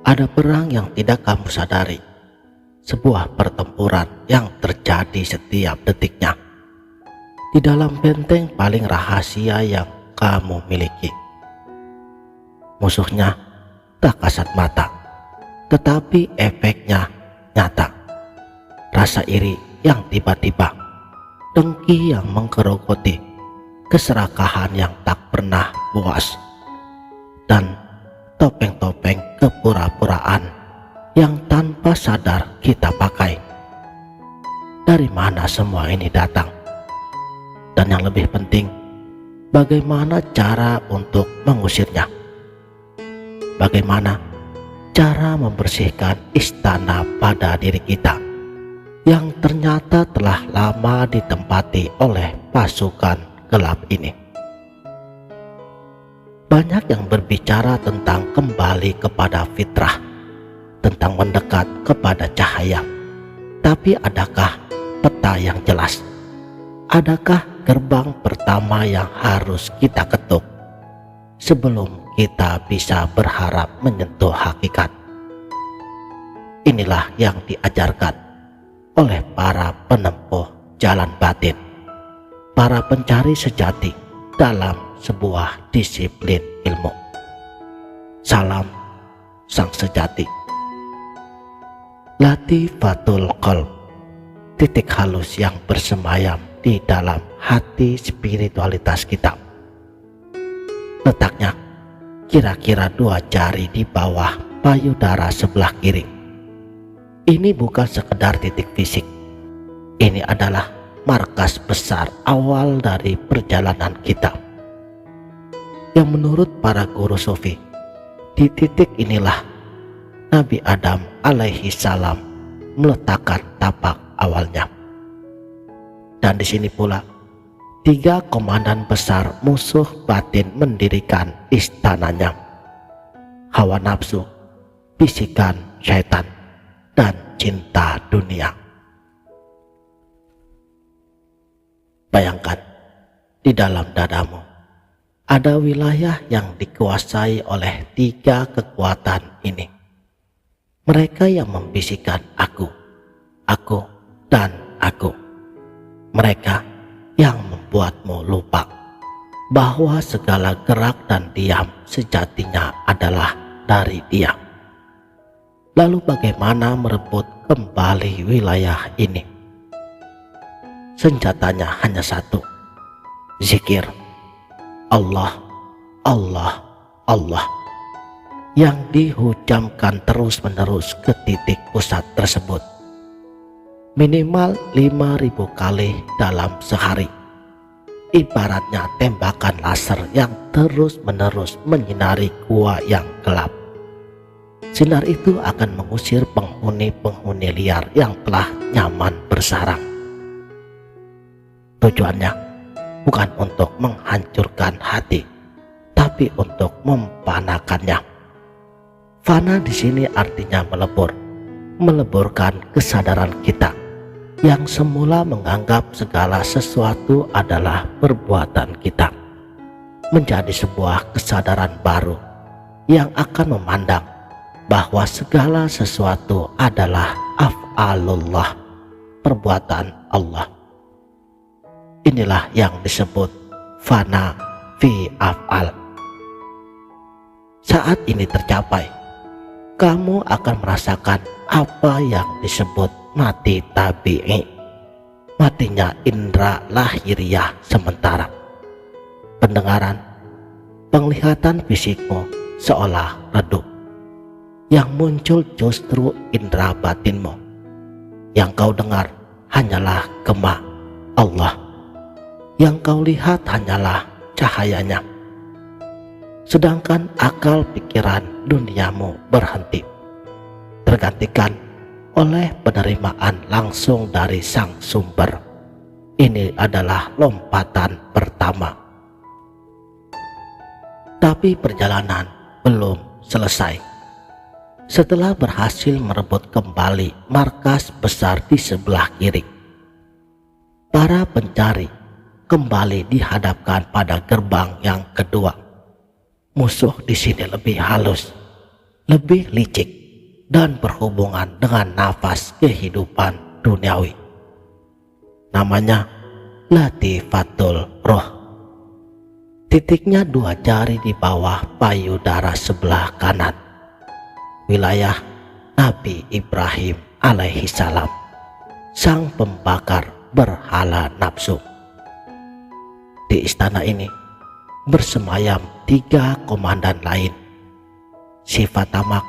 Ada perang yang tidak kamu sadari, sebuah pertempuran yang terjadi setiap detiknya di dalam benteng paling rahasia yang kamu miliki. Musuhnya tak kasat mata, tetapi efeknya nyata. Rasa iri yang tiba-tiba, dengki yang menggerogoti, keserakahan yang tak pernah puas, dan topeng-topeng kepura-puraan yang tanpa sadar kita pakai. Dari mana semua ini datang? Dan yang lebih penting, bagaimana cara untuk mengusirnya? Bagaimana cara membersihkan istana pada diri kita yang ternyata telah lama ditempati oleh pasukan gelap ini? Banyak yang berbicara tentang kembali kepada fitrah, tentang mendekat kepada cahaya. Tapi adakah peta yang jelas? Adakah gerbang pertama yang harus kita ketuk sebelum kita bisa berharap menyentuh hakikat? Inilah yang diajarkan oleh para penempuh jalan batin, para pencari sejati dalam sebuah disiplin ilmu. Salam sang sejati. Latifatul Qalb, titik halus yang bersemayam di dalam hati spiritualitas kita. Letaknya kira-kira 2 jari di bawah payudara sebelah kiri. Ini bukan sekedar titik fisik. Ini adalah markas besar awal dari perjalanan kita. Yang menurut para guru sufi, di titik inilah Nabi Adam alaihi salam meletakkan tapak awalnya. Dan di sini pula 3 komandan besar musuh batin mendirikan istananya: hawa nafsu, bisikan syaitan, dan cinta dunia. Bayangkan, di dalam dadamu ada wilayah yang dikuasai oleh 3 kekuatan ini. Mereka yang membisikkan aku, dan aku. Mereka yang membuatmu lupa bahwa segala gerak dan diam sejatinya adalah dari Dia. Lalu bagaimana merebut kembali wilayah ini? Senjatanya hanya satu: zikir. Allah, Allah, Allah, yang dihujamkan terus-menerus ke titik pusat tersebut minimal 5.000 kali dalam sehari. Ibaratnya tembakan laser yang terus-menerus menyinari gua yang gelap. Sinar itu akan mengusir penghuni-penghuni liar yang telah nyaman bersarang. Tujuannya bukan untuk menghancurkan hati, tapi untuk memfanakannya. Fana di sini artinya melebur, meleburkan kesadaran kita yang semula menganggap segala sesuatu adalah perbuatan kita, menjadi sebuah kesadaran baru yang akan memandang bahwa segala sesuatu adalah af'alullah, perbuatan Allah. Inilah yang disebut fana fi af'al. Saat ini tercapai, kamu akan merasakan apa yang disebut mati tabi'i, matinya indera lahiriah sementara. Pendengaran, penglihatan fisikmu seolah redup. Yang muncul justru indera batinmu. Yang kau dengar hanyalah gema Allah. Yang kau lihat hanyalah cahayanya. Sedangkan akal pikiran duniamu berhenti, tergantikan oleh penerimaan langsung dari sang sumber. Ini adalah lompatan pertama. Tapi perjalanan belum selesai. Setelah berhasil merebut kembali markas besar di sebelah kiri, para pencari kembali dihadapkan pada gerbang yang kedua. Musuh di sini lebih halus, lebih licik dan berhubungan dengan nafas kehidupan duniawi. Namanya Latifatul Roh. Titiknya 2 jari di bawah payudara sebelah kanan, wilayah Nabi Ibrahim alaihi salam, sang pembakar berhala nafsu. Di istana ini bersemayam 3 komandan lain, sifat tamak,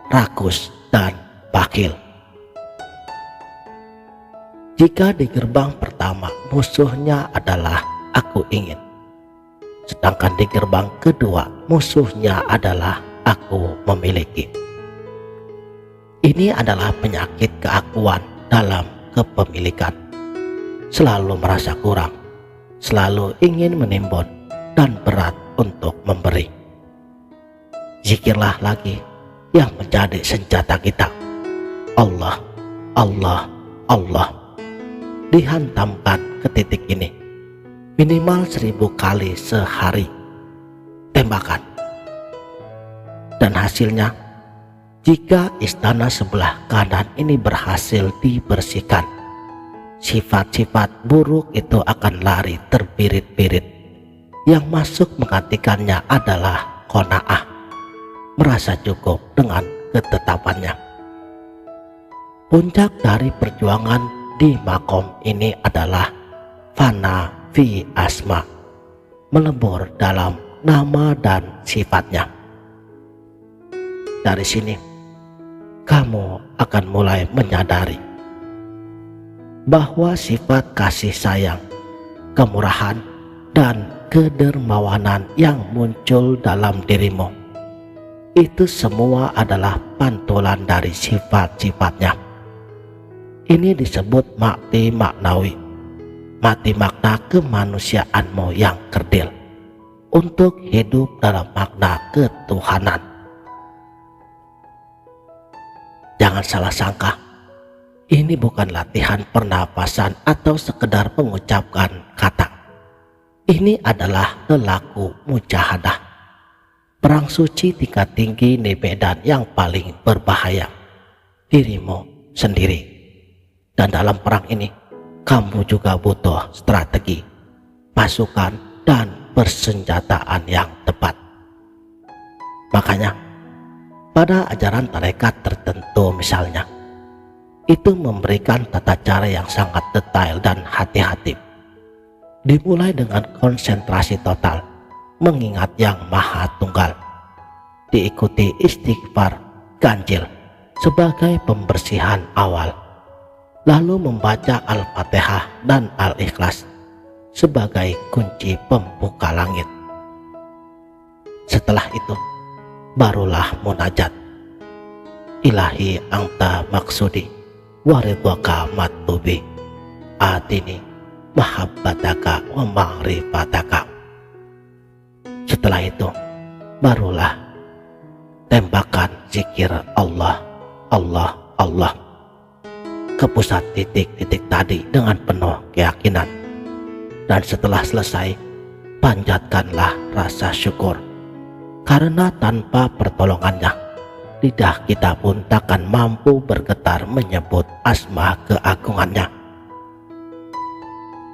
rakus, dan bakil. Jika di gerbang pertama musuhnya adalah aku ingin, sedangkan di gerbang kedua musuhnya adalah aku memiliki. Ini adalah penyakit keakuan dalam kepemilikan. Selalu merasa kurang, selalu ingin menimbun, dan berat untuk memberi. Zikirlah lagi yang menjadi senjata kita. Allah, Allah, Allah. Dihantamkan ke titik ini minimal 1000 kali sehari. Tembakan. Dan hasilnya, jika istana sebelah kanan ini berhasil dibersihkan, sifat-sifat buruk itu akan lari terbirit-birit. Yang masuk menggantikannya adalah qanaah, merasa cukup dengan ketetapannya. Puncak dari perjuangan di makom ini adalah fana fi asma, melebur dalam nama dan sifatnya. Dari sini kamu akan mulai menyadari bahwa sifat kasih sayang, kemurahan, dan kedermawanan yang muncul dalam dirimu itu semua adalah pantulan dari sifat-sifatnya. Ini disebut makti maknawi, mati makna kemanusiaanmu yang kerdil untuk hidup dalam makna ketuhanan. Jangan salah sangka, ini bukan latihan pernapasan atau sekedar mengucapkan kata. Ini adalah pelaku mujahadah, perang suci tingkat tinggi di medan yang paling berbahaya, dirimu sendiri. Dan dalam perang ini kamu juga butuh strategi, pasukan, dan persenjataan yang tepat. Makanya pada ajaran tarekat tertentu misalnya, itu memberikan tata cara yang sangat detail dan hati-hati. Dimulai dengan konsentrasi total, mengingat yang Maha Tunggal. Diikuti istighfar ganjil sebagai pembersihan awal. Lalu membaca Al-Fatihah dan Al-Ikhlas sebagai kunci pembuka langit. Setelah itu, barulah munajat. Ilahi anta maksudi waridwaka matubi atini mahabbataka wa ma'rifataka. Setelah itu barulah tembakan zikir Allah, Allah, Allah ke pusat titik-titik tadi dengan penuh keyakinan. Dan setelah selesai, panjatkanlah rasa syukur, karena tanpa pertolongannya lidah kita pun takkan mampu bergetar menyebut asma keagungannya.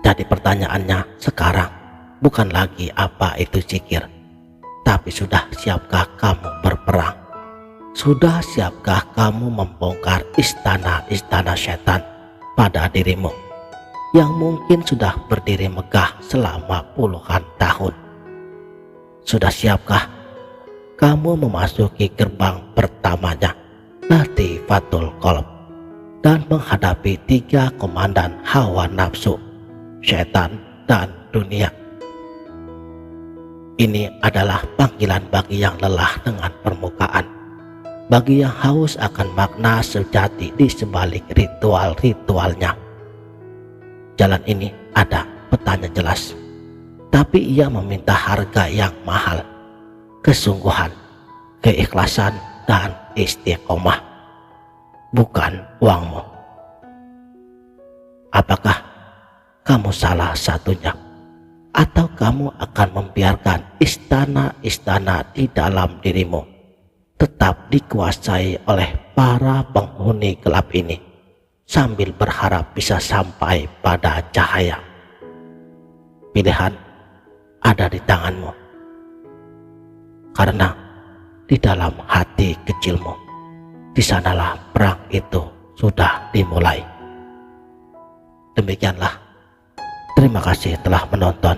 Jadi pertanyaannya sekarang bukan lagi apa itu zikir, tapi sudah siapkah kamu berperang? Sudah siapkah kamu membongkar istana-istana setan pada dirimu yang mungkin sudah berdiri megah selama puluhan tahun? Sudah siapkah kamu memasuki gerbang pertamanya, Latifatul Qalb, dan menghadapi 3 komandan hawa nafsu, setan, dan dunia? Ini adalah panggilan bagi yang lelah dengan permukaan, bagi yang haus akan makna sejati di sebalik ritual-ritualnya. Jalan ini ada petanya jelas, tapi ia meminta harga yang mahal, kesungguhan, keikhlasan, dan istiqomah, bukan uangmu. Apakah kamu salah satunya, atau kamu akan membiarkan istana-istana di dalam dirimu tetap dikuasai oleh para penghuni gelap ini, sambil berharap bisa sampai pada cahaya. Pilihan ada di tanganmu, karena di dalam hati kecilmu, di sanalah perang itu sudah dimulai. Demikianlah. Terima kasih telah menonton.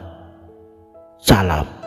Salam